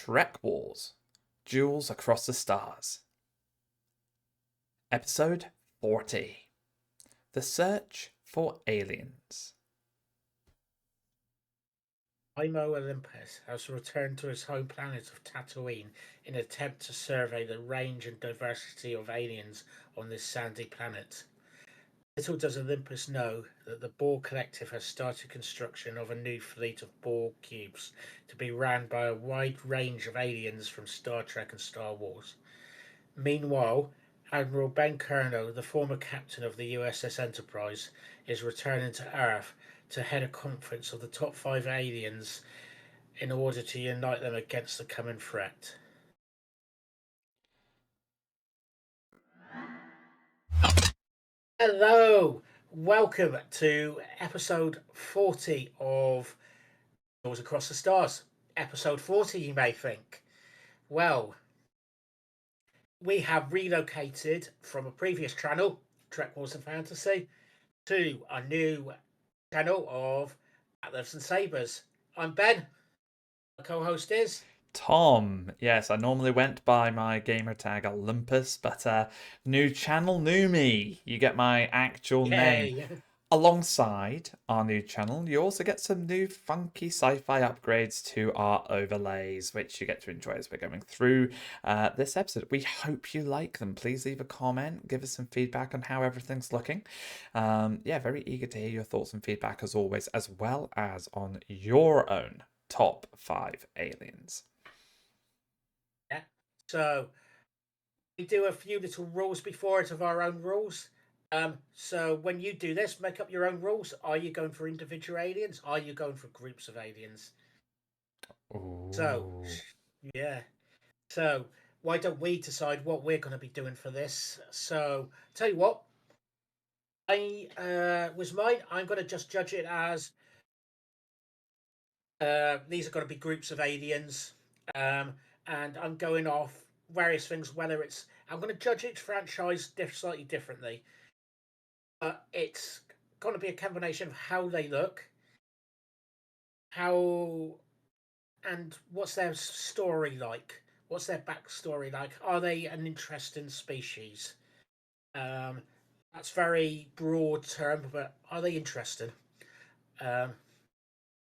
TrekWars, Duels Across the Stars. Episode 40. The Search for Aliens. Imo Olympus has returned to his home planet of Tatooine in an attempt to survey the range and diversity of aliens on this sandy planet. Little does Olympus know that the Borg Collective has started construction of a new fleet of Borg cubes to be ran by a wide range of aliens from Star Trek and Star Wars. Meanwhile, Admiral Ben Curnow, the former captain of the USS Enterprise, is returning to Earth to head a conference of the top 5 aliens in order to unite them against the coming threat. Hello! Welcome to episode 40 of Duels Across the Stars. Episode 40, you may think. Well, we have relocated from a previous channel, TrekWars and Fantasy, to a new channel of Atlas and Sabres. I'm Ben. My co-host is Tom. Yes, I normally went by my gamer tag Olympus, but new channel, new me. You get my actual name. Yay. Alongside our new channel, you also get some new funky sci-fi upgrades to our overlays, which you get to enjoy as we're going through this episode. We hope you like them. Please leave a comment, give us some feedback on how everything's looking. Yeah, very eager to hear your thoughts and feedback as always, as well as on your own top 5 aliens. Yeah. So we do a few little rules before it of our own rules. So when you do this, make up your own rules. Are you going for individual aliens? Are you going for groups of aliens? Ooh. So, yeah. So why don't we decide what we're going to be doing for this? So tell you what, was mine. I'm going to just judge it as these are going to be groups of aliens, and I'm going off various things. Whether it's I'm going to judge each franchise slightly differently. It's going to be a combination of how they look, how, and what's their story like. What's their backstory like? Are they an interesting species? That's very broad term, but are they interesting? So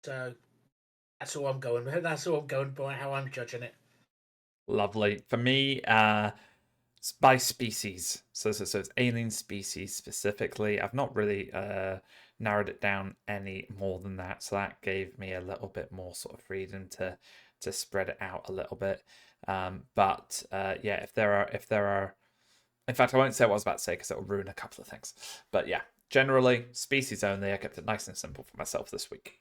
that's all I'm going with. That's all I'm going by. How I'm judging it. Lovely. For me, by species. So it's alien species specifically. I've not really narrowed it down any more than that. So that gave me a little bit more sort of freedom to spread it out a little bit. But yeah, if there are, in fact, I won't say what I was about to say because it will ruin a couple of things. But yeah, generally species only. I kept it nice and simple for myself this week.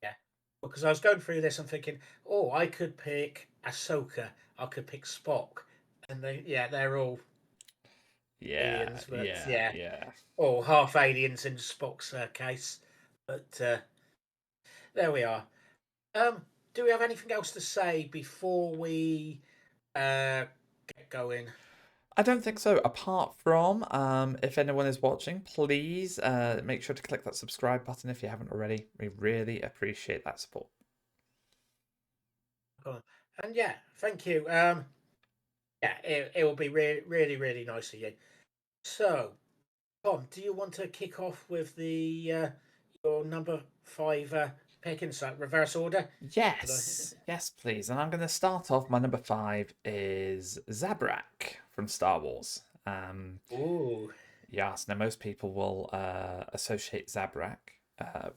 Yeah, because I was going through this and thinking, oh, I could pick Ahsoka. I could pick Spock, and they're all Yeah, aliens, but yeah. or half aliens in Spock's case. But there we are. Do we have anything else to say before we get going? I don't think so. Apart from, if anyone is watching, please make sure to click that subscribe button if you haven't already. We really appreciate that support. And yeah, thank you. Yeah, it will be really nice of you. So, Tom, do you want to kick off with the your number 5 pick in reverse order? Yes, yes, please. And I'm going to start off. My number 5 is Zabrak from Star Wars. Ooh. Yes, now most people will associate Zabrak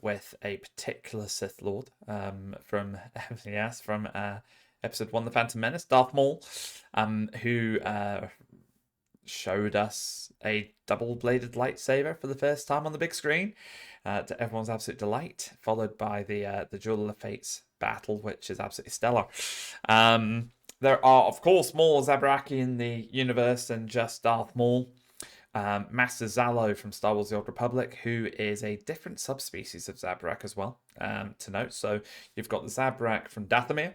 with a particular Sith Lord from from Episode 1, The Phantom Menace, Darth Maul, who showed us a double-bladed lightsaber for the first time on the big screen, to everyone's absolute delight, followed by the Duel of Fates battle, which is absolutely stellar. There are, of course, more Zabraki in the universe than just Darth Maul. Master Zalo from Star Wars The Old Republic, who is a different subspecies of Zabrak as well, to note. So you've got the Zabrak from Dathomir,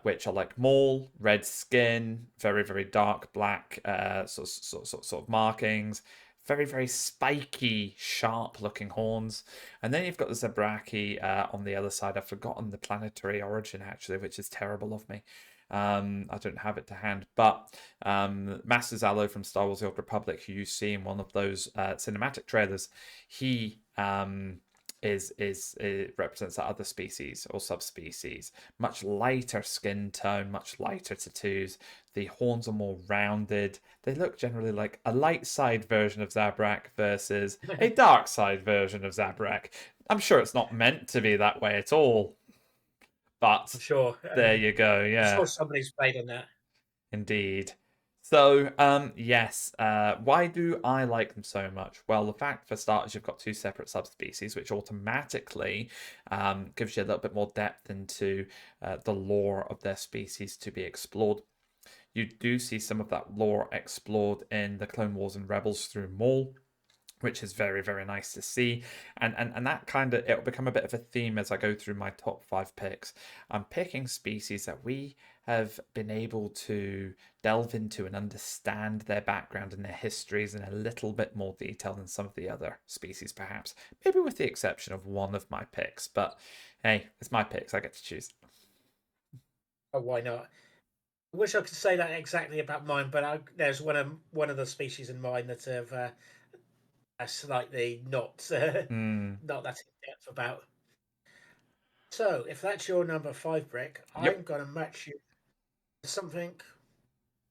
which are like Maul, red skin, very dark black sort of markings, very, very spiky, sharp-looking horns. And then you've got the Zebraki on the other side. I've forgotten the planetary origin, actually, which is terrible of me. I don't have it to hand. But Master Zalo from Star Wars The Old Republic, who you see in one of those cinematic trailers, he represents that other species or subspecies. Much lighter skin tone, much lighter tattoos. The horns are more rounded. They look generally like a light side version of Zabrak versus a dark side version of Zabrak. I'm sure it's not meant to be that way at all, I'm but sure. there you go. I'm Yeah, sure somebody's played on that. indeed. So, yes, why do I like them so much? Well, the fact, for starters, you've got two separate subspecies, which automatically gives you a little bit more depth into the lore of their species to be explored. You do see some of that lore explored in the Clone Wars and Rebels through Maul, which is very, very nice to see. And that kind of, it'll become a bit of a theme as I go through my top 5 picks. I'm picking species that we have been able to delve into and understand their background and their histories in a little bit more detail than some of the other species, perhaps. Maybe with the exception of one of my picks, but hey, it's my picks, I get to choose. Oh, why not? I wish I could say that exactly about mine, but there's one of the species in mine that have slightly not Hmm. not that in depth about. So, if that's your number 5 brick, I'm Yep. gonna match you with something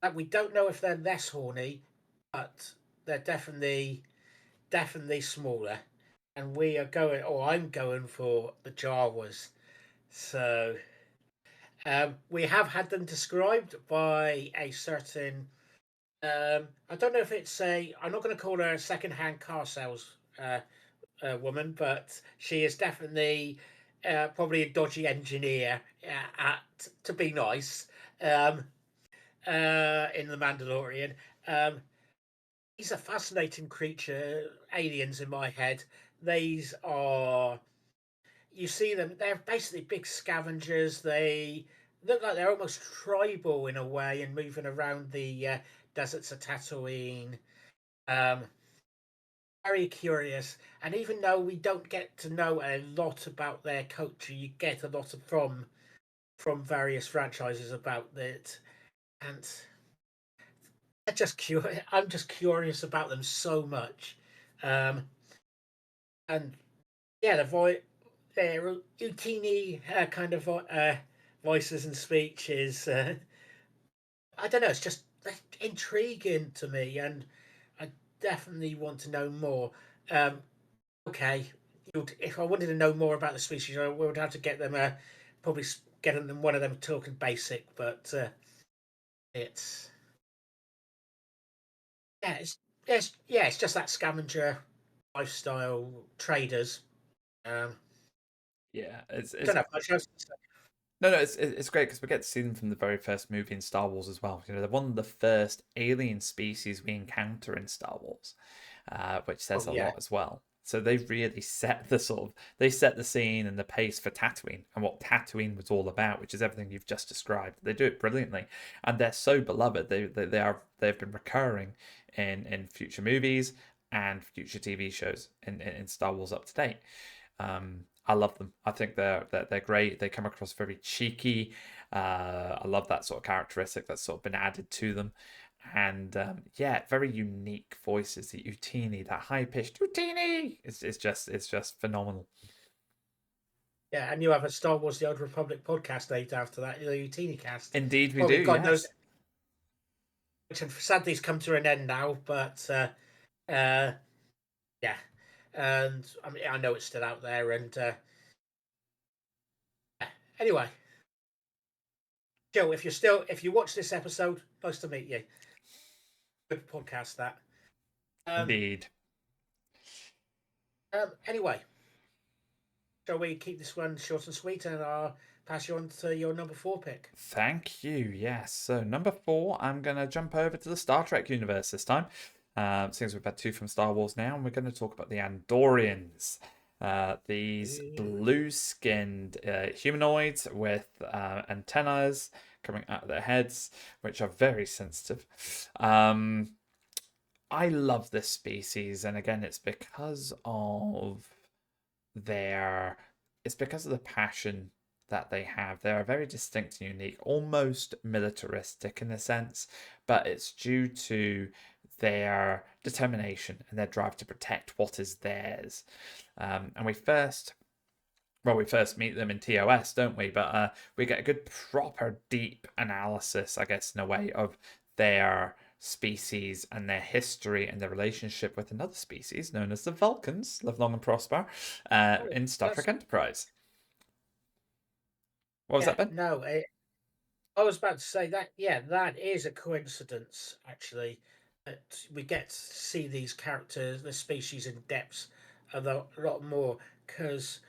that we don't know if they're less horny, but they're definitely smaller. And we are going, or I'm going for the Jawas. So we have had them described by a certain. I don't know if it's a. I'm not going to call her a second-hand car sales woman, but she is definitely probably a dodgy engineer to be nice. Um, in the Mandalorian. He's a fascinating creature. Aliens in my head. These are, you see them. They're basically big scavengers. They look like they're almost tribal in a way, and moving around the deserts of Tatooine. Um, Very curious. And even though we don't get to know a lot about their culture, you get a lot from various franchises about it. And I'm just curious about them so much. Um, and yeah, their Utini kind of voices and speeches. I don't know. It's just intriguing to me, and I definitely want to know more. Um, okay, if I wanted to know more about the species, I would have to get them. Probably get them one of them talking basic, but it's it's just that scavenger lifestyle traders. Um, Yeah, don't have much else to say. no, no, it's great because we get to see them from the very first movie in Star Wars as well. You know, they're one of the first alien species we encounter in Star Wars, which Oh says a yeah, lot as well. So they really set the they set the scene and the pace for Tatooine and what Tatooine was all about, which is everything you've just described. They do it brilliantly, and they're so beloved. They've been recurring in future movies and future TV shows in Star Wars up to date. I love them. I think they're great. They come across very cheeky. I love that sort of characteristic that's sort of been added to them, and yeah, very unique voices. The Utini, that high pitched Utini, it's just phenomenal. yeah, and you have a Star Wars: The Old Republic podcast named after that, the Utini cast. Indeed, we do. Probably God knows, Yes, which sadly has come to an end now. But uh, yeah, and I mean I know it's still out there. And yeah. Anyway, Joe, if you watch this episode, nice to meet you. Good podcast that. Um, indeed. anyway, shall we keep this one short and sweet, and I'll pass you on to your number 4 pick. Thank you. Yes. So number 4, I'm gonna jump over to the Star Trek universe this time. Since we've had 2 from Star Wars now, and we're going to talk about the Andorians. These blue-skinned humanoids with antennas coming out of their heads, which are very sensitive. I love this species, and again, it's because of their it's because of the passion that they have. They are very distinct and unique, almost militaristic in a sense, but it's due to their determination and their drive to protect what is theirs. And we first meet them in TOS, don't we? But we get a good, proper, deep analysis, I guess, in a way, of their species and their history and their relationship with another species known as the Vulcans, live long and prosper, Oh, in Star that's Trek Enterprise. What was yeah. that, Ben? No, I was about to say that. Yeah, that is a coincidence. Actually, that we get to see these characters, the species in depth, a lot more. Because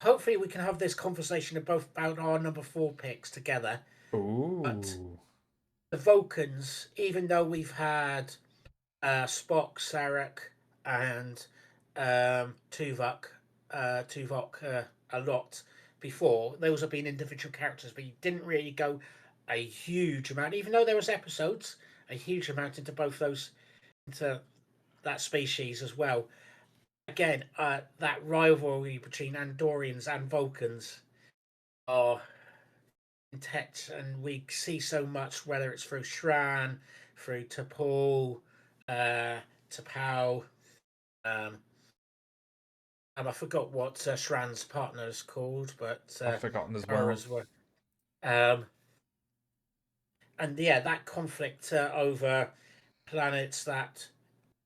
hopefully we can have this conversation about our number four picks together. But Ooh, the Vulcans, even though we've had Spock, Sarek, and Tuvok a lot before. Those have been individual characters, but you didn't really go a huge amount, even though there was episodes, a huge amount into both those into that species as well. Again, that rivalry between Andorians and Vulcans are intense, and we see so much, whether it's through Shran, through T'Pol, T'Pau, um, I forgot what Shran's partner is called, but I've forgotten as her well. as well. Um, and yeah, that conflict over planets, that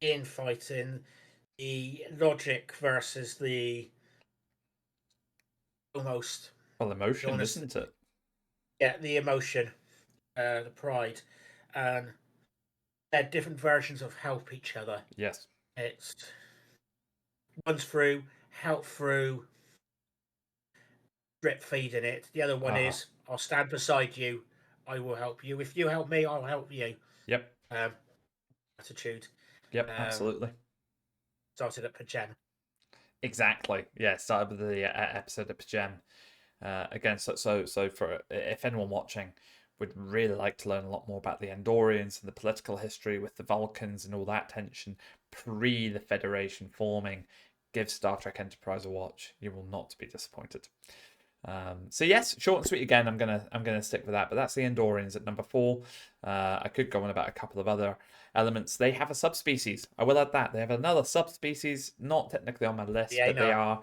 infighting, the logic versus the almost, Well, to be emotion, honest, isn't it? yeah, the emotion, the pride, and they're different versions of help each other. Yes. It's one's through help through drip feeding it. The other one Uh huh. is I'll stand beside you. I will help you. If you help me, I'll help you. Yep. Um, attitude. Yep. Um, Absolutely. started at Pajen. Exactly. Yeah. Started with the episode of Pajam. Again, so for if anyone watching would really like to learn a lot more about the Andorians and the political history with the Vulcans and all that tension pre the Federation forming, give Star Trek Enterprise a watch. You will not be disappointed. So yes, short and sweet again. I'm gonna stick with that. But that's the Andorians at number 4. I could go on about a couple of other elements. They have a subspecies. I will add that they have another subspecies, not technically on my The list, but they Anar. are,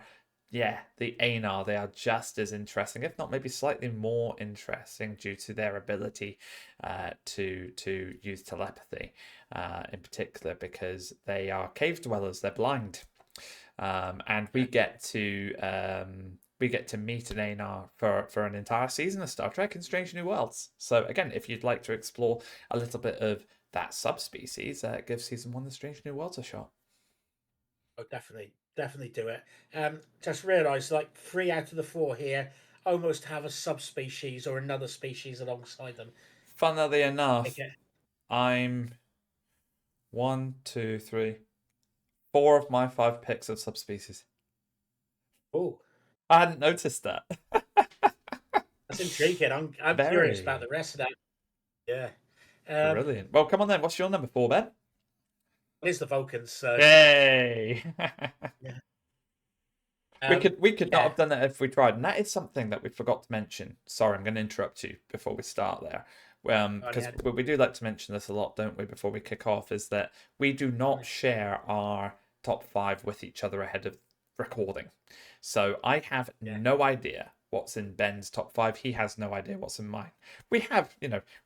yeah, the Anar. They are just as interesting, if not maybe slightly more interesting, due to their ability to use telepathy, in particular because they are cave dwellers. They're blind, and we get to meet an Anar for an entire season of Star Trek in Strange New Worlds. So again, if you'd like to explore a little bit of that subspecies, give season 1 of Strange New Worlds a shot. Oh, definitely do it. Just realised like 3 out of the 4 here almost have a subspecies or another species alongside them. Funnily enough, Okay. I'm one, two, three, 4 of my 5 picks of subspecies. Oh, I hadn't noticed that. that's intriguing. I'm curious about Very the rest of that. Yeah. brilliant. Well, come on then. What's your number 4, Ben? It is the Vulcans, so Yay! yeah. We could not Yeah. have done that if we tried, and that is something that we forgot to mention. Sorry, I'm going to interrupt you before we start there. On Because ahead. we do like to mention this a lot, don't we? Before we kick off, is that we do not share our top 5 with each other ahead of recording. So I have Yeah. no idea what's in Ben's top 5. He has no idea what's in mine. We have,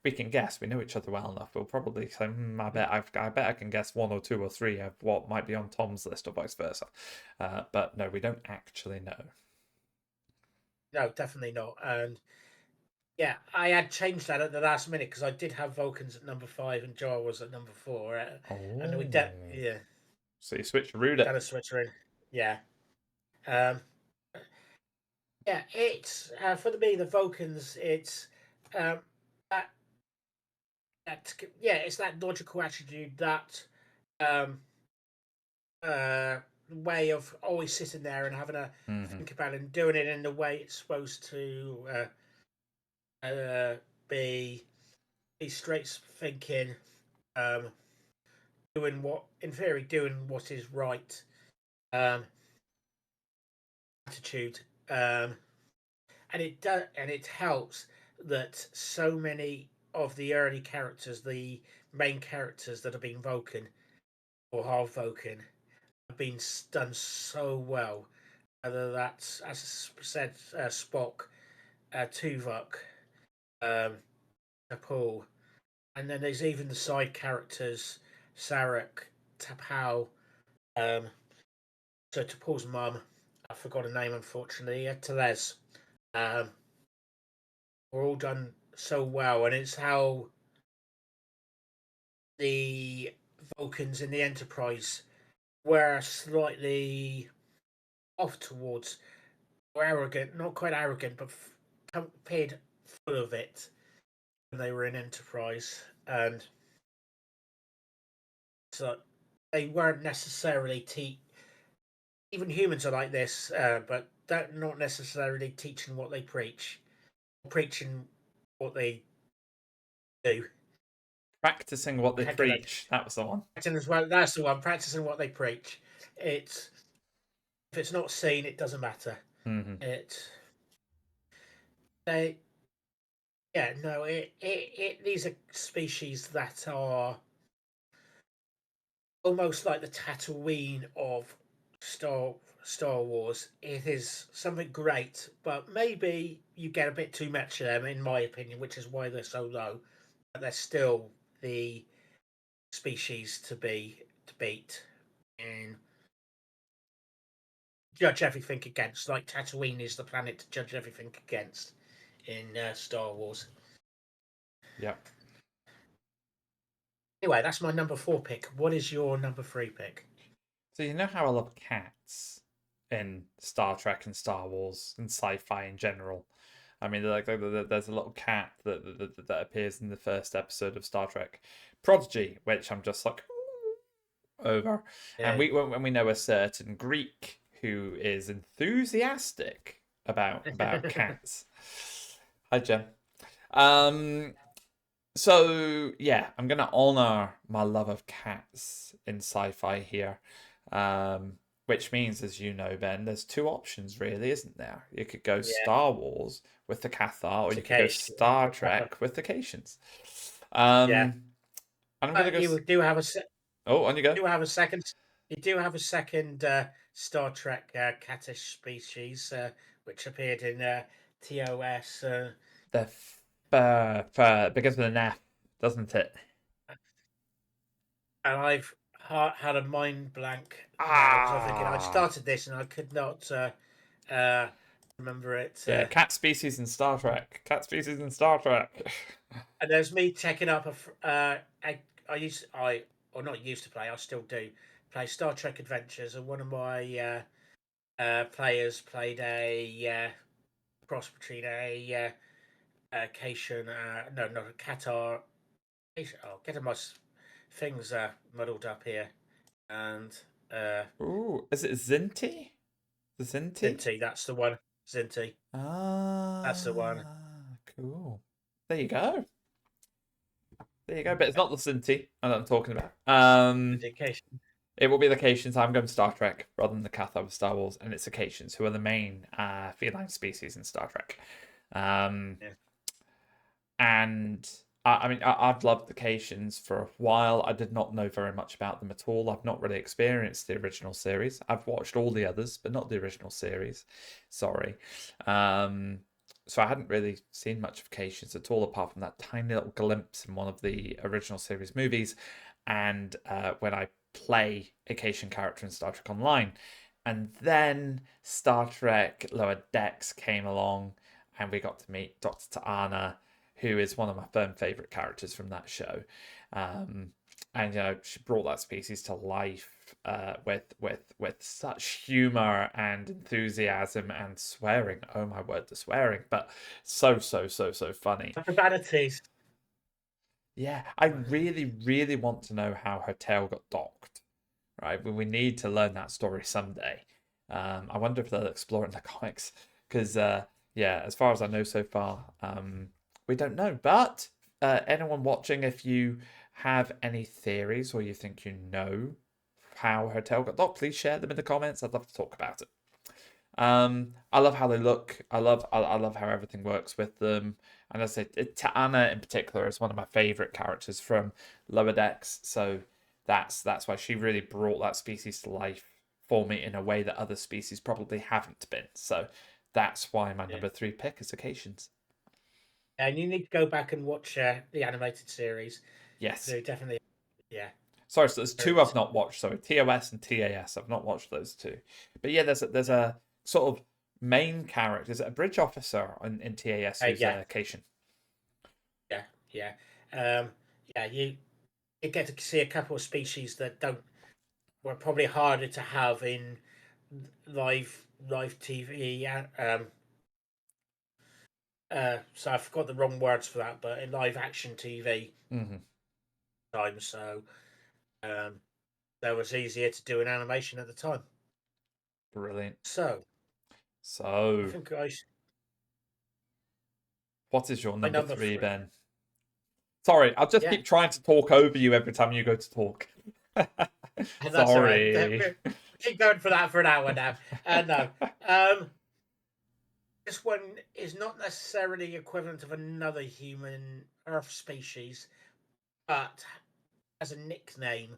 we can guess. We know each other well enough. We'll probably say, I bet I can guess 1 or 2 or 3 of what might be on Tom's list, or vice versa. But no, we don't actually know. No, definitely not. And yeah, I had changed that at the last minute because I did have Vulcans at number 5 and Jar was at number 4. And Oh, yeah, so you switch root we kind it. of switch around. Yeah. Um, yeah, it's for me the Vulcans. It's um, that yeah, it's that logical attitude, that um, way of always sitting there and having a Mm-hmm. think about it and doing it in the way it's supposed to uh, be be straight thinking, um, doing what, in theory, doing what is right, um, attitude, um, and it does, and it helps that so many of the early characters, the main characters that have been Vulcan or half Vulcan, have been done so well. Whether that's, as I said, Spock, Tuvok, um, Paul, and then there's even the side characters, Sarek, T'Pau, um, so T'Pau's mum, I forgot her name unfortunately, Therese, um, were all done so well, and it's how the Vulcans in the Enterprise were slightly off towards, were arrogant, not quite arrogant, but appeared full of it when they were in Enterprise, and so they weren't necessarily even humans are like this, but they're not necessarily teaching what they preach, preaching what they do. Practicing what they Can't get that. preach. That was the one. As well, that's the one. Practicing what they preach. It's if it's not seen, it doesn't matter. Mm-hmm. They yeah no these are species that are almost like the Tatooine of Star Wars. It is something great, but maybe you get a bit too much of them, in my opinion, which is why they're so low. But they're still the species to beat and judge everything against. Like Tatooine is the planet to judge everything against in Star Wars. Yeah. Anyway, that's my number 4 pick. What is your number 3 pick? So you know how I love cats in Star Trek and Star Wars and sci-fi in general. I mean, there's a little cat that appears in the first episode of Star Trek Prodigy, which I'm just like over. And Yeah. when we know a certain Greek who is enthusiastic about cats. Hi, Jen. Um, so yeah, I'm gonna honor my love of cats in sci-fi here, which means, as you know, Ben, there's two options really, isn't there? You could go Yeah. Star Wars with the Cathar, or you could go Occasion. Star Trek with the Cations. Yeah. And I'm gonna But go. you do have Oh, on you go. do have a second. You do have a second Star Trek cattish species, which appeared in TOS, The fur begins with an F, doesn't it? and I've had a mind blank now because I'm thinking I Ah, started this and I could not remember it. yeah, cat species in Star Trek. Cat species in Star Trek. And there's me checking up I used I or not used to play. I still do play Star Trek Adventures, and one of my players played a cross between a Cation, no, not a Qatar. Oh, getting my things muddled up here. And Ooh, is it Zinti? The Zinti? Zinti, that's the one. Zinti, that's the one. Ah, cool. There you go. There you go. But it's not the Zinti that I'm talking about. Indication. It will be the Cations. I'm going Star Trek rather than the Cathar of Star Wars, and it's the Cations who are the main feline species in Star Trek. Yeah. And I mean, I've loved the Cations for a while. I did not know very much about them at all. I've not really experienced the original series. I've watched all the others, but not the original series. Sorry. So I hadn't really seen much of Cations at all, apart from that tiny little glimpse in one of the original series movies. And when I play a Cation character in Star Trek Online. And then Star Trek Lower Decks came along, and we got to meet Dr. Ta'ana, who is one of my firm favorite characters from that show. And she brought that species to life with such humor and enthusiasm and swearing. Oh my word, the swearing! But so funny. Profanities. Yeah, I really really want to know how her tail got docked. Right, we need to learn that story someday. I wonder if they'll explore it in the comics because yeah, as far as I know so far, we don't know. But anyone watching, if you have any theories or you think you know how her tail got locked, please share them in the comments. I'd love to talk about it. I love how they look. I love how everything works with them. And as I said, Anna in particular is one of my favorite characters from Lower Decks. So that's why she really brought that species to life for me in a way that other species probably haven't been. So that's why my Yeah. number 3 pick is Occasions. And you need to go back and watch the animated series. Yes. So definitely, yeah. Sorry, so there's two I've It's, not watched. Sorry, TOS and TAS. I've not watched those two. But yeah, there's a sort of main character. Is it a bridge officer in TAS who's yeah, a Cation? yeah, yeah. Yeah, you get to see a couple of species that don't were probably harder to have in live TV. So I forgot the wrong words for that, but in live action TV Mm-hmm. time, so um, that was easier to do an animation at the time. Brilliant. So I So, think what is your my number number 3, three. Ben? Sorry, I'll just Yeah, keep trying to talk over you every time you go to talk. and that's all right. Sorry. We keep going for that for an hour now. No, um, this one is not necessarily equivalent of another human Earth species, but has a nickname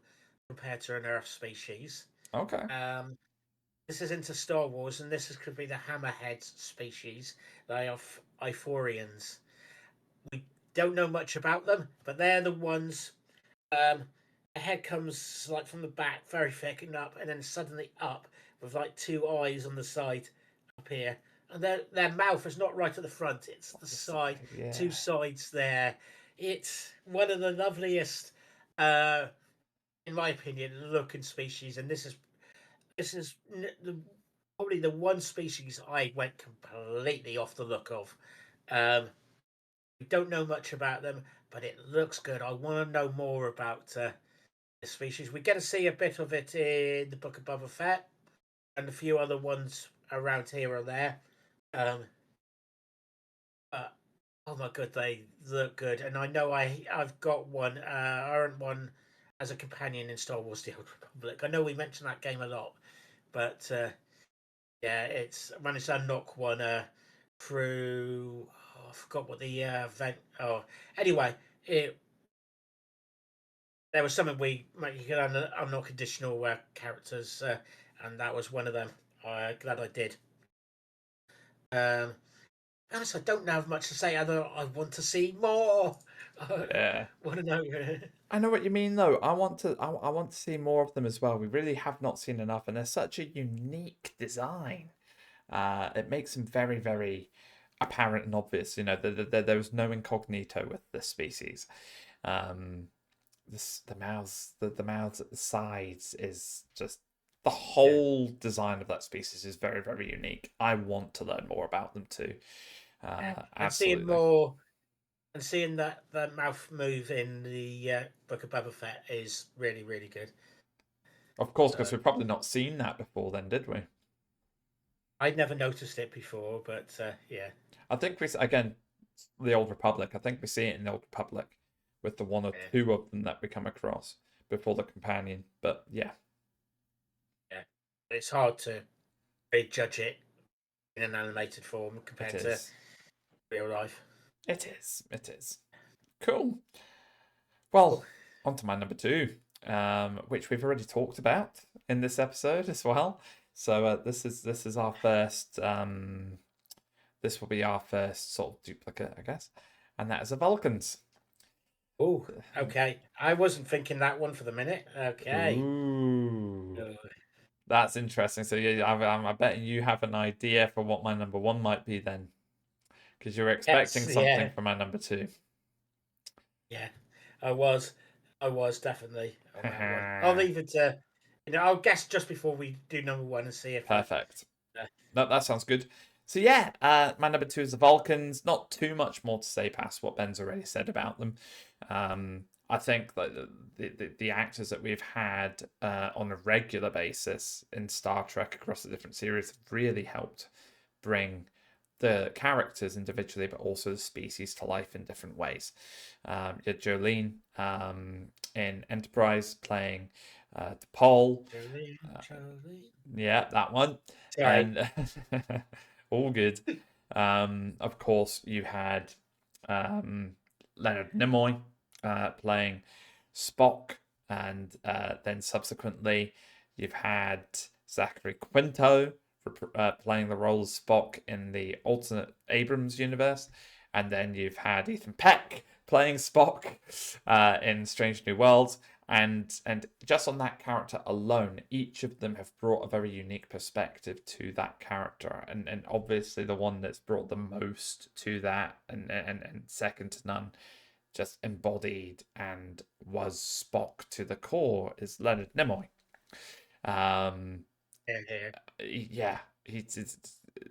compared to an Earth species. Okay. Um, this is into Star Wars, and could be the Hammerhead species. They are Ithorians. We don't know much about them, but they're the ones. Um, the head comes like from the back, very thick and up, and then suddenly up with like two eyes on the side up here. And their mouth is not right at the front; it's the side, two Yeah. sides there. It's one of the loveliest, uh, in my opinion, looking species, and this is probably the one species I went completely off the look of. Um, we don't know much about them, but it looks good. I want to know more about the species. We get to see a bit of it in the Book of Boba Fett and a few other ones around here or there. Um, but oh my god, they look good, and I know I've got one. I earned one as a companion in Star Wars: The Old Republic. I know we mentioned that game a lot, but yeah, it's I managed to unlock one through. Oh, I forgot what the event. Oh, anyway, there was something you could unlock additional characters, and that was one of them. Glad I did. Um, honestly, I don't have much to say other. I want to see more. I Yeah. want to know. I know what you mean, though. I want to see more of them as well. We really have not seen enough, and they're such a unique design. It makes them very, very apparent and obvious. You know, there was no incognito with this species. Um, the mouths at the sides is just the Yeah, whole design of that species is very, very unique. I want to learn more about them too. yeah. And seeing Absolutely. more and seeing that mouth move in the Book of Boba Fett is really really good. Of course, because So we've probably not seen that before then, did we? I'd never noticed it before, but yeah, I think again, the Old Republic. I think we see it in the Old Republic with the one or yeah, two of them that we come across before the companion. But yeah, yeah. It's hard to really judge it in an animated form it compared to is. real life. It is. It is. Cool. Oh, Well, on to my number 2, which we've already talked about in this episode as well. So this is our first. This will be our first sort of duplicate, I guess, and that is the Vulcans. oh, okay. I wasn't thinking that one for the minute. Okay. Ooh. Uh, That's interesting. So yeah, I bet you have an idea for what my number 1 might be then, because you're expecting yes, something yeah, for my number 2. yeah. I was, I was definitely on that one. I'll leave it to, I'll guess just before we do number one and see if I. Perfect. Uh, That sounds good. So yeah, my number 2 is the Vulcans. Not too much more to say past what Ben's already said about them. I think that the actors that we've had on a regular basis in Star Trek across the different series have really helped bring the characters individually, but also the species to life in different ways. You had Jolene in Enterprise playing the Pole. Jolene, Jolene. Yeah, that one. Sorry. And all good. Of course, you had Leonard Nimoy playing Spock, and then subsequently you've had Zachary Quinto playing the role of Spock in the alternate Abrams universe, and then you've had Ethan Peck playing Spock in Strange New Worlds. And just on that character alone, each of them have brought a very unique perspective to that character, and obviously the one that's brought the most to that, and second to none, just embodied and was Spock to the core, is Leonard Nimoy. Um, Yeah. yeah,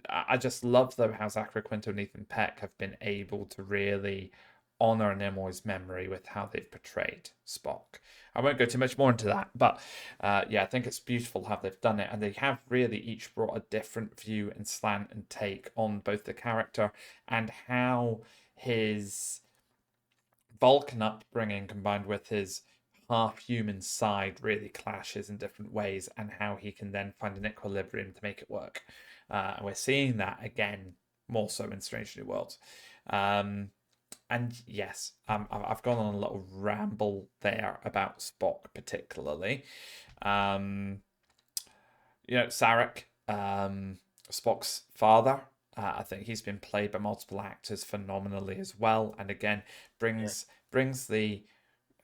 I just love though how Zachary Quinto and Ethan Peck have been able to really honor Nimoy's memory with how they've portrayed Spock. I won't go too much more into that, but yeah, I think it's beautiful how they've done it, and they have really each brought a different view and slant and take on both the character and how his Vulcan upbringing combined with his half human side really clashes in different ways, and how he can then find an equilibrium to make it work. And we're seeing that again more so in Strange New Worlds. And yes, I've gone on a little ramble there about Spock, particularly. Sarek, Spock's father. I think he's been played by multiple actors phenomenally as well, and again brings the,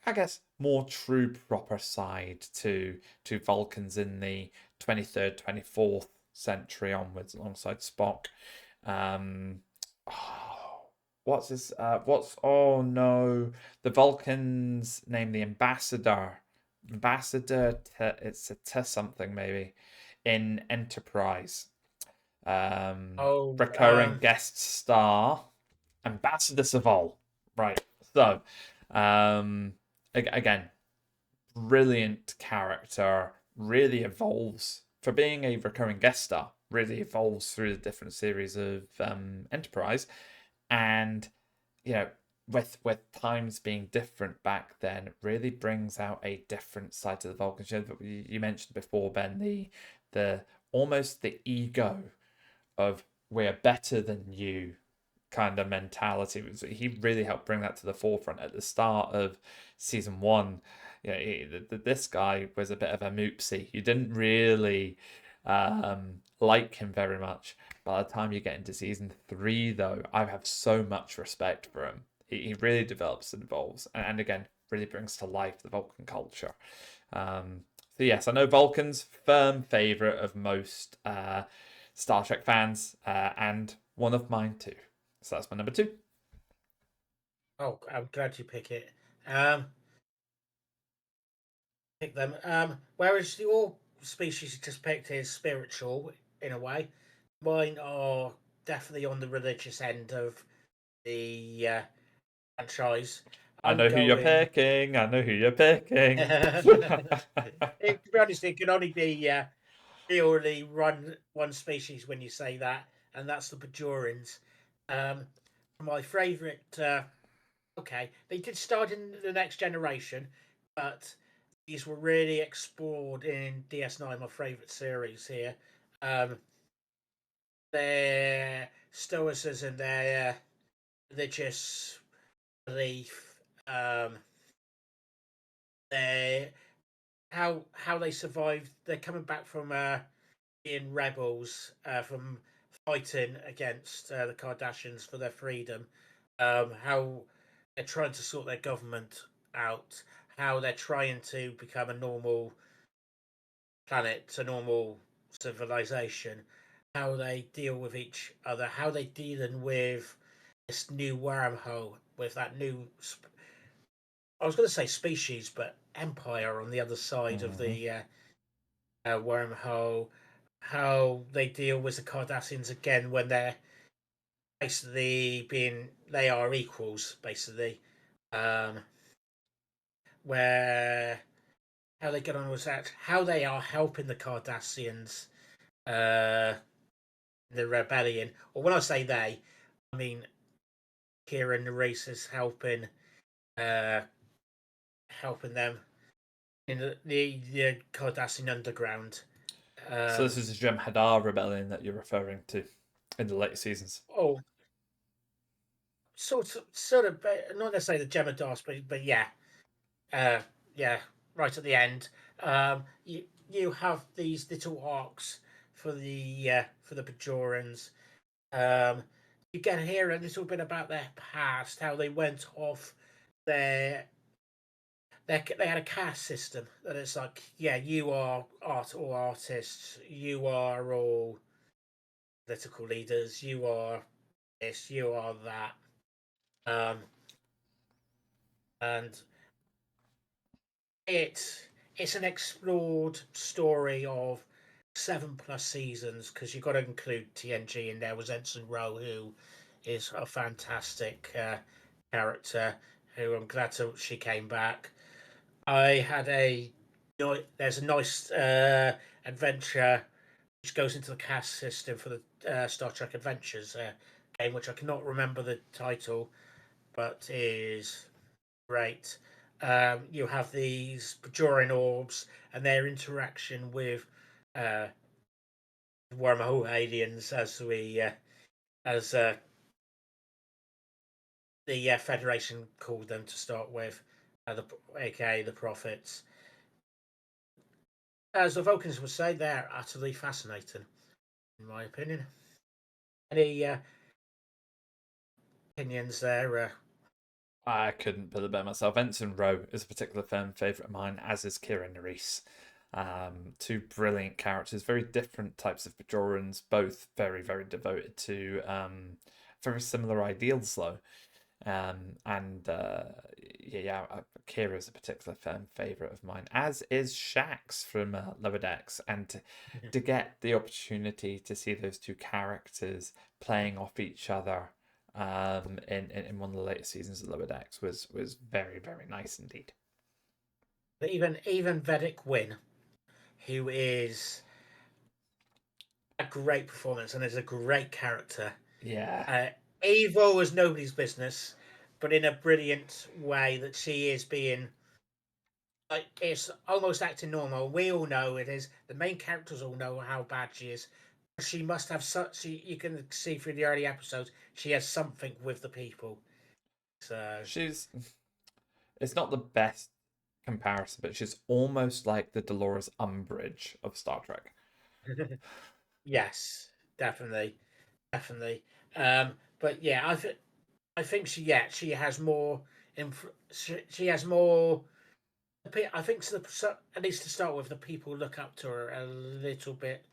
I guess, more true proper side to Vulcans in the 23rd, 24th century onwards, alongside Spock. Um, oh, what's his? What's? Oh no, the Vulcans name the ambassador. It's a T something maybe in Enterprise. Oh, Recurring guest star, Ambassador Saval. Right. So, again, brilliant character. Really evolves for being a recurring guest star. Really evolves through the different series of Enterprise, and you know, with times being different back then, really brings out a different side to the Vulcans. You mentioned before, Ben, the almost the ego of we're better than you kind of mentality. He really helped bring that to the forefront at the start of season one. This guy was a bit of a moopsy. You didn't really like him very much. By the time you get into season three, though, I have so much respect for him. He really develops and evolves, and again, really brings to life the Vulcan culture. So yes, I know Vulcan's firm favorite of most Star Trek fans, and one of mine too. So that's my number two. oh, I'm glad you pick it. Pick them. Whereas your species you just picked is spiritual in a way, mine are definitely on the religious end of the franchise. I I'm know who you're going. picking. I know who you're picking. To be honest, it can only be purely one species when you say that, and that's the Bajorans. Um, my favourite. Okay, they did start in the Next Generation, but these were really explored in DS9, my favourite series here. Um, their stoicism, their religious belief, their how they survived. They're coming back from being rebels, from fighting against the Kardashians for their freedom. How they're trying to sort their government out. How they're trying to become a normal planet, a normal civilization. How they deal with each other. How they dealing with this new wormhole, with that new. I was going to say species, but empire on the other side of Mhm. the wormhole. How they deal with the Cardassians again when they're basically being they are equals basically. Um, where how they get on with that? How they are helping the Cardassians. Uh, the rebellion. Or when I say they, I mean Kira Nerys is uh, helping them in the Cardassian underground. So this Um, is the Jem'Hadar rebellion that you're referring to in the later seasons. oh, sort of, not necessarily the Jem'Hadars, but yeah, uh, yeah, right at the end. You have these little arcs for the Bajorans. Um, you get to hear a little bit about their past, how they went off their they had a caste system that it's like, yeah, you are all artists, you are all political leaders, you are this, you are that, um, and it's it's an explored story of 7+ seasons because you've got to include TNG in there. Was Ensign Rowe, who is a fantastic character, who I'm glad she came back. I had there's a nice adventure which goes into the cast system for the Star Trek Adventures game, which I cannot remember the title, but is great. You have these Bajoran orbs and their interaction with uh, wormhole aliens, as the Federation called them to start with, aka the Prophets. As the Vulcans would say, they're utterly fascinating, in my opinion. Any opinions there? I couldn't put it better myself. Ensign Rowe is a particular fan favourite of mine, as is Kira Nerys. Two brilliant characters, very different types of Bajorans, both very, very devoted to very similar ideals, though. And Kira is a particular fan favourite of mine, as is Shax from Lower Decks. And to get the opportunity to see those two characters playing off each other in one of the later seasons of Lower Decks was very, very nice indeed. Even Vedic Win, who is a great performance and is a great character. Yeah. Uh, Evil is nobody's business, but in a brilliant way that she is being like it's almost acting normal. We all know it is. The main characters all know how bad she is. She must have such. You can see through the early episodes. She has something with the people. So She's it's not the best comparison, but she's almost like the Dolores Umbridge of Star Trek. yes, definitely, definitely. But yeah, I think she has more. She has more. I think at least to start with, the people look up to her a little bit,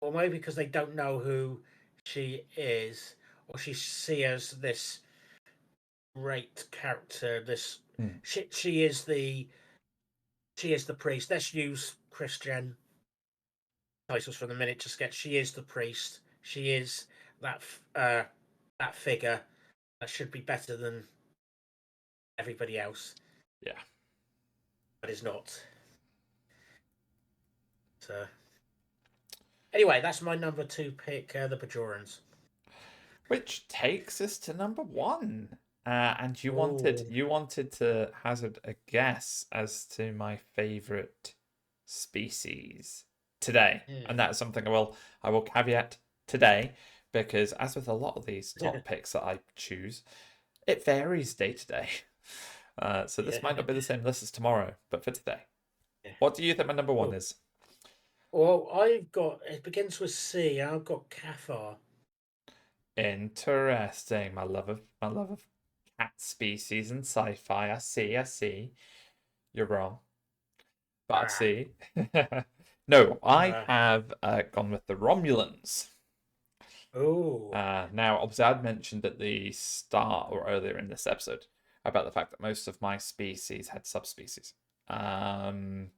or maybe because they don't know who she is, or she sees as this great character. This Mm, she is the priest. Let's use Christian titles for the minute. Just get she is the priest. She is that that figure that should be better than everybody else, yeah. but is not. So anyway, that's my number two pick, the Bajorans. Which takes us to number one. And Oh, you wanted to hazard a guess as to my favorite species today, and hmm. that's something I will caveat today because as with a lot of these top picks that I choose, it varies day to day. So this might Yeah. not be the same list as tomorrow, but for today, what do you think my number one Oh, is? well, I've got it begins with C. I've got Cathar. Interesting. My love of cat species and sci-fi. I see. You're wrong, but I Ah, see. No, I uh, have gone with the Romulans. oh, Now, obviously, I'd mentioned at the start or earlier in this episode about the fact that most of my species had subspecies. Um,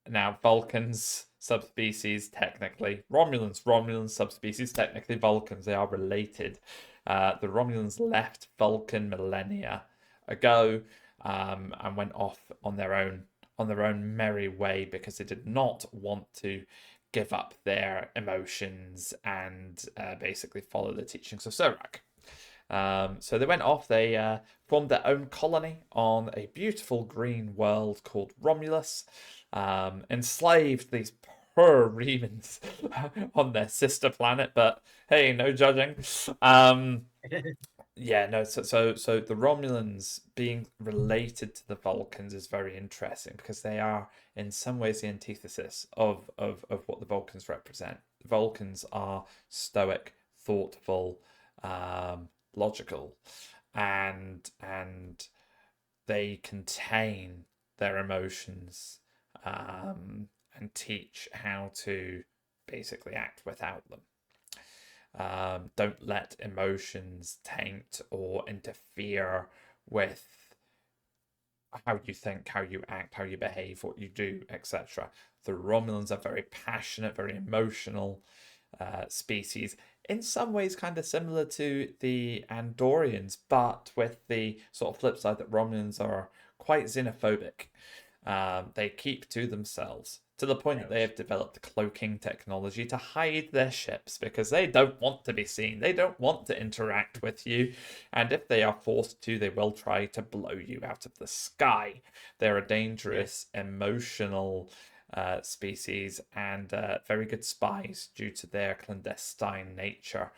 Now, Vulcans, subspecies, technically. Romulans, subspecies, technically. Vulcans, they are related. The Romulans left Vulcan millennia ago and went off on their own merry way because they did not want to give up their emotions and basically follow the teachings of Serac. So they went off, they formed their own colony on a beautiful green world called Romulus, enslaved these poor Remans on their sister planet, but hey, no judging. Yeah, no, so the Romulans being related to the Vulcans is very interesting because they are in some ways the antithesis of what the Vulcans represent. The Vulcans are stoic, thoughtful, logical, and they contain their emotions, and teach how to basically act without them. Don't let emotions taint or interfere with how you think, how you act, how you behave, what you do, etc. The Romulans are very passionate, very emotional species. In some ways, kind of similar to the Andorians, but with the sort of flip side that Romulans are quite xenophobic. They keep to themselves to the point that they have developed cloaking technology to hide their ships because they don't want to be seen. They don't want to interact with you. And if they are forced to, they will try to blow you out of the sky. They're a Yeah. dangerous, emotional species and very good spies due to their clandestine nature.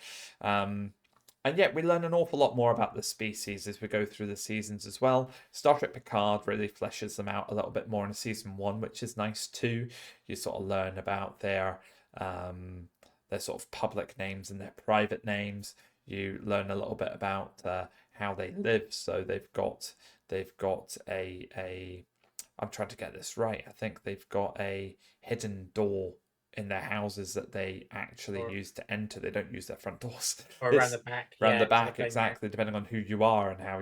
And yet, we learn an awful lot more about the species as we go through the seasons as well. Star Trek Picard really fleshes them out a little bit more in season one, which is nice too. You sort of learn about their sort of public names and their private names. You learn a little bit about how they live. So they've got a I'm trying to get this right. I think they've got a hidden door in their houses that they actually Or use to enter. They don't use their front doors. or around It's the back, around the yeah, to the back main back. exactly, depending on who you are and how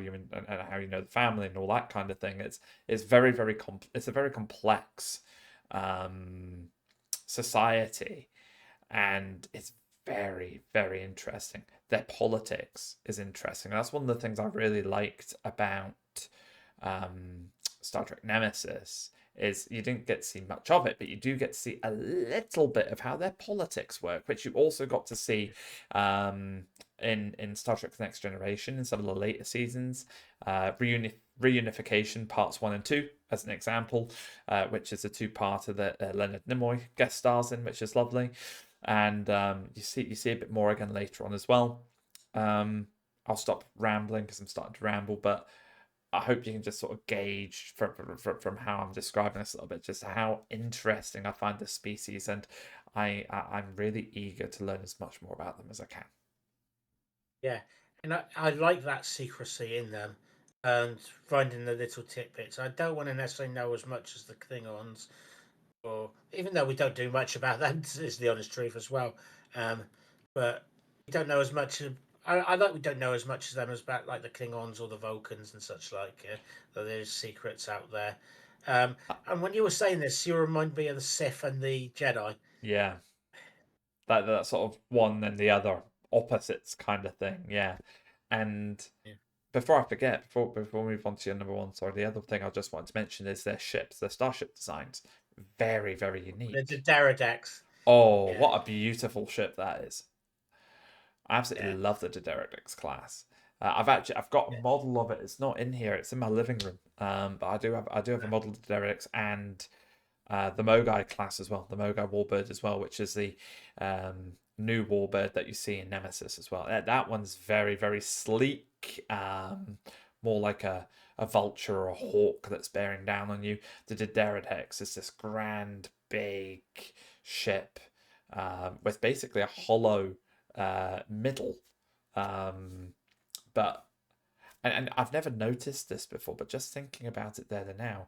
how you know the family and all that kind of thing. It's very it's a very complex um, society, and it's very interesting. Their politics is interesting. That's one of the things I really liked about um, Star Trek Nemesis is you didn't get to see much of it, but you do get to see a little bit of how their politics work, which you also got to see in Star Trek: The Next Generation in some of the later seasons. Reunification parts 1 and 2, as an example, which is a two-parter that Leonard Nimoy guest stars in, which is lovely, and you see a bit more again later on as well. I'll stop rambling because I'm starting to ramble, but I hope you can just sort of gauge from how I'm describing this a little bit, just how interesting I find the species, and I'm really eager to learn as much more about them as I can. Yeah, and I like that secrecy in them and finding the little tidbits. I don't want to necessarily know as much as the Klingons, or even though we don't do much about that, is the honest truth as well. Um, but we don't know as much. I like we don't know as much as them as about like the Klingons or the Vulcans and such like. That there's secrets out there. Um, Uh, and when you were saying this, you remind me of the Sith and the Jedi. yeah, that sort of one and the other opposites kind of thing. Yeah, and Yeah. before I forget, before we move on to your number one, sorry, the other thing I just wanted to mention is their ships, their starship designs, very The unique. Deredex. Oh, Yeah, what a beautiful ship that is! I absolutely yeah, love the Diderotix class. I've got a yeah. model of it. It's not in here. It's in my living room. But I do have a model of the Diderotix and the Mogai class as well. The Mogai Warbird as well, which is the new Warbird that you see in Nemesis as well. That one's very sleek. More like a vulture or a hawk that's bearing down on you. The Diderotix is this grand big ship with basically a hollow middle. Um, but and I've never noticed this before, but just thinking about it there and now,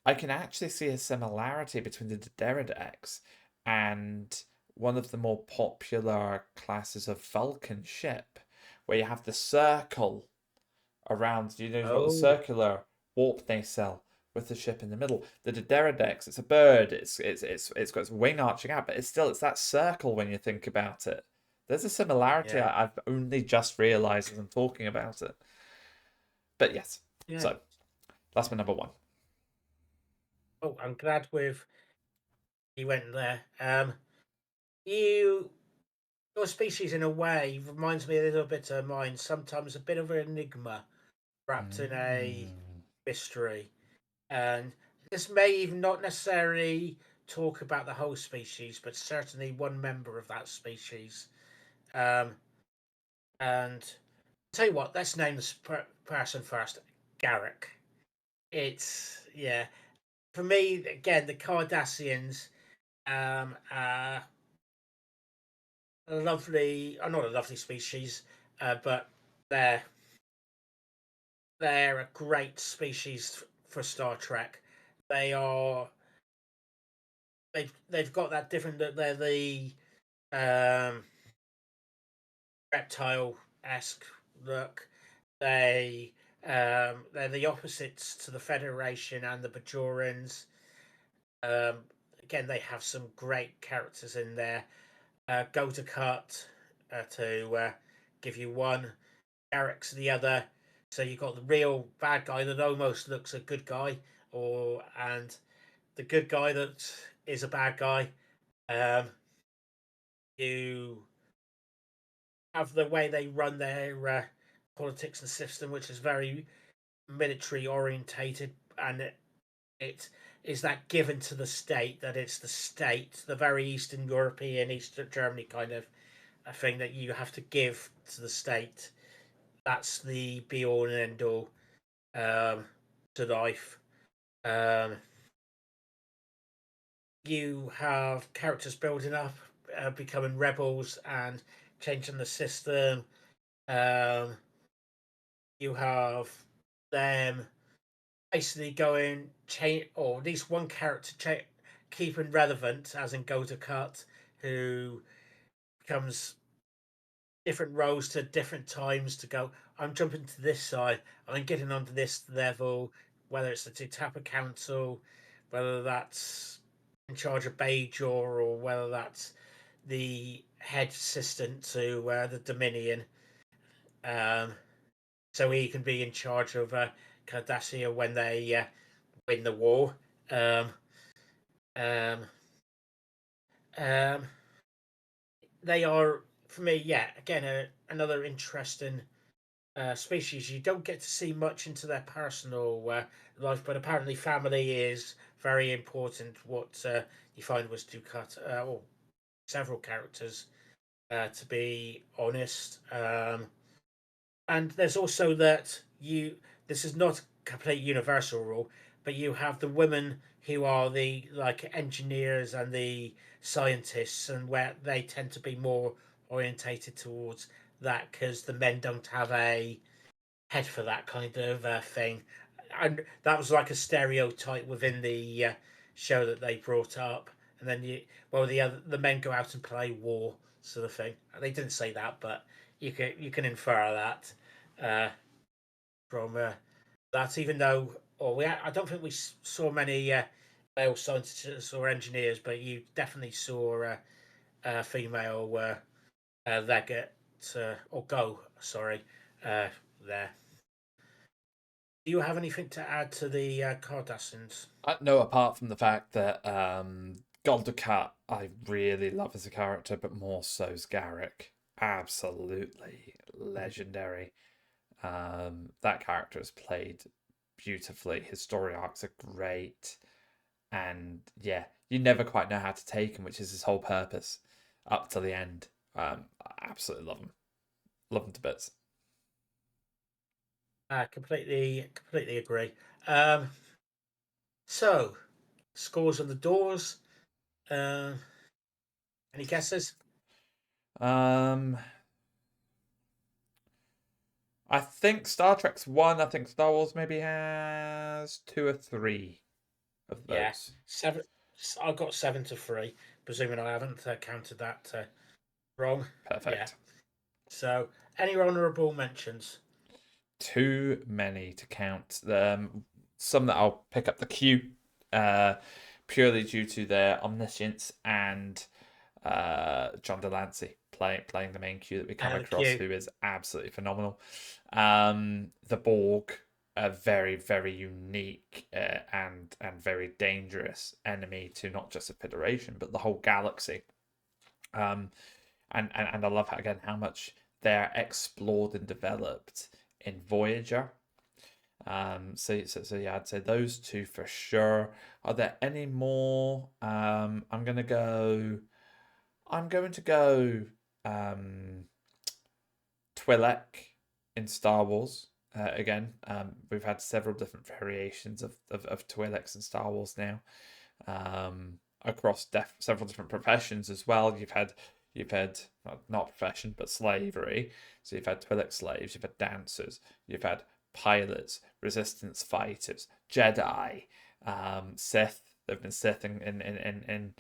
I can actually see a similarity between the Derrida and one of the more popular classes of Vulcan ship, where you have the circle around. You've got the Oh, circular warp nacelle with the ship in the middle. The Dideridex, it's a bird. It's got its wing arching out, but it's that circle when you think about it. There's a similarity yeah, I've only just realised as I'm talking about it. But yes, yeah. so that's my number one. Oh, I'm glad we've You went there. You your species in a way reminds me a little bit of mine. Sometimes a bit of an enigma wrapped in a Mm. mystery, and this may even not necessarily talk about the whole species, but certainly one member of that species. Um, and tell you what, let's name this person first, Garrick. It's yeah. For me, again, the Cardassians, are a lovely, not a lovely species, but they're they're a great species for Star Trek. They are they've got that different. They're the um, reptile esque look. They they're the opposites to the Federation and the Bajorans. Um, Again, they have some great characters in there. Go to cut to give you one. Eric's the other. So you've got the real bad guy that almost looks a good guy, and the good guy that is a bad guy. Um, you have the way they run their politics and system, which is very military orientated, and it is that given to the state that it's the state, the very Eastern European, Eastern Germany kind of a thing that you have to give to the state. That's the be all and end all um, to life. Um, you have characters building up, becoming rebels, and changing the system. Um, you have them basically going change, or at least one character keeping relevant, as in Go to Cut, who becomes different roles to different times to go. I'm jumping to this side. I'm getting onto this level. Whether it's the Tutapa Council, whether that's in charge of Bajor, or whether that's the head assistant to the Dominion, um, so he can be in charge of Cardassia when they win the war. Um, um, um, they are, for me, yeah, again, another interesting species. You don't get to see much into their personal life, but apparently family is very important. What you find was Ducat, or several characters, to be honest. And there's also that you. This is not a complete universal rule, but you have the women who are the like engineers and the scientists, and where they tend to be more orientated towards that because the men don't have a head for that kind of thing. And that was like a stereotype within the show that they brought up. And then the men go out and play war sort of thing. They didn't say that, but you can infer that uh, from that. Even though, I don't think we saw many male scientists or engineers, but you definitely saw female legate or go. Sorry, there. Do you have anything to add to the Cardassians? No, apart from the fact that Goldukat I really love as a character, but more so's Garrick. Absolutely legendary. That character is played beautifully. His story arcs are great, and yeah, you never quite know how to take him, which is his whole purpose up to the end. I absolutely love him. Love him to bits. Completely agree. Um, so, scores on the doors. Uh, any guesses? Um, I think Star Trek's one. I think Star Wars maybe has two or three of Yeah, those. seven. I got 7-3, presuming I haven't counted that wrong. Yeah. Perfect. So, any honourable mentions? Too many to count. Some that I'll pick up the queue, uh, purely due to their omniscience and John Delancey playing the main queue that we come The across, queue. who is absolutely phenomenal. The Borg. a very, very unique and very dangerous enemy to not just the Federation but the whole galaxy. Um, and I love again how much they're explored and developed in Voyager. So yeah, I'd say those two for sure. Are there any more? I'm going to go um Twi'lek in Star Wars. Again, we've had several different variations of Twi'leks in Star Wars now, across several different professions as well. You've had not profession but slavery. So you've had Twi'lek slaves, you've had dancers, you've had pilots, resistance fighters, Jedi, Sith. There've been Sith in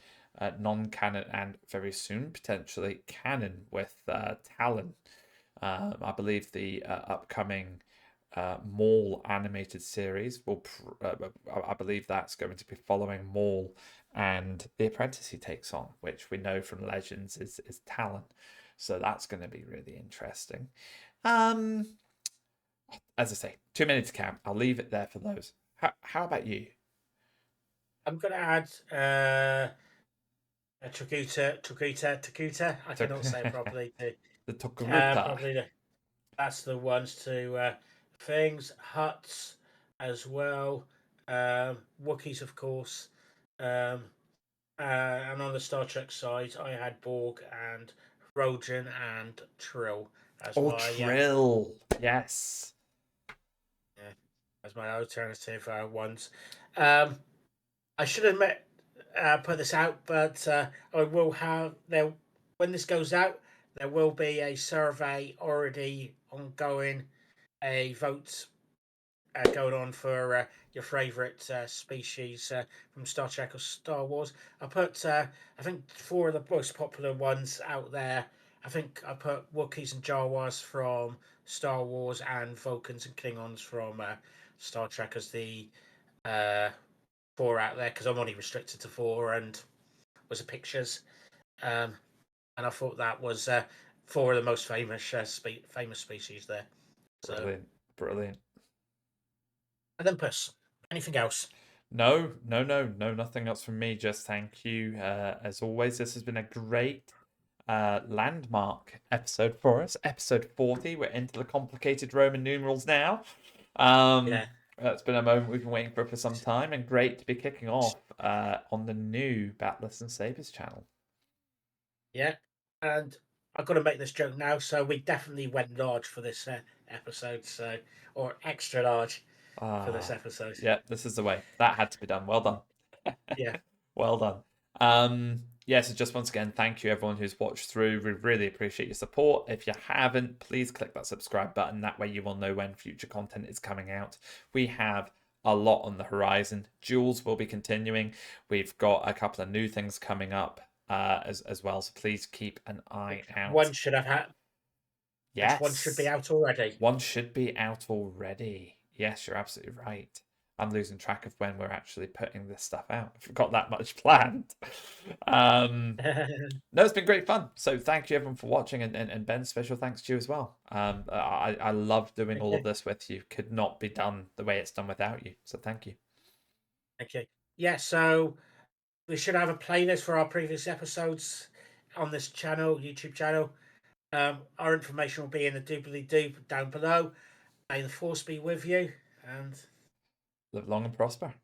non-canon and very soon potentially canon with Talon. I believe the upcoming Maul animated series will. I believe that's going to be following Maul and the apprentice he takes on, which we know from Legends is Talon. So that's going to be really interesting. Um, as I say, too many to count. I'll leave it there for those. How about you? I'm going to add Takuta. I cannot say it properly. The Tokuruta. Probably that's the ones to things. Huts as well. Wookiees, of course. Um, and on the Star Trek side, I had Borg and Rojan and Trill as Oh, my Trill. Yes. yeah, as my alternative ones. Um, I should have put this out, but I will have there when this goes out. There will be a survey already ongoing, a vote going on for your favourite species from Star Trek or Star Wars. I put, I think, four of the most popular ones out there. I think I put Wookiees and Jawas from Star Wars and Vulcans and Klingons from Star Trek as the uh, four out there because I'm only restricted to four and was the pictures. Um, and I thought that was four of the most famous famous species there. So, Brilliant. Brilliant. Olympus. Anything else? No, nothing else from me. Just thank you. As always, this has been a great landmark episode for us. Episode 40. We're into the complicated Roman numerals now. Yeah. It's been a moment we've been waiting for some time, and great to be kicking off on the new Batless and Sabers channel. Yeah, and I've got to make this joke now. So we definitely went large for this episode, so or extra large for this episode. Yeah, this is the way. That had to be done. Well done. Yeah, Well done. So just once again, thank you everyone who's watched through. We really appreciate your support. If you haven't, please click that subscribe button. That way you will know when future content is coming out. We have a lot on the horizon. Duels will be continuing. We've got a couple of new things coming up as well. So please keep an eye out. one should have had. Yes. One should be out already. One should be out already. Yes, you're absolutely right. I'm losing track of when we're actually putting this stuff out. I've got that much planned. No, it's been great fun. So thank you everyone for watching, and Ben, special thanks to you as well. I love doing all of this with you. Could not be done the way it's done without you. So thank you. Okay. Yeah, so we should have a playlist for our previous episodes on this channel, YouTube channel. Our information will be in the doobly doo down below. May the force be with you, and Live long and prosper.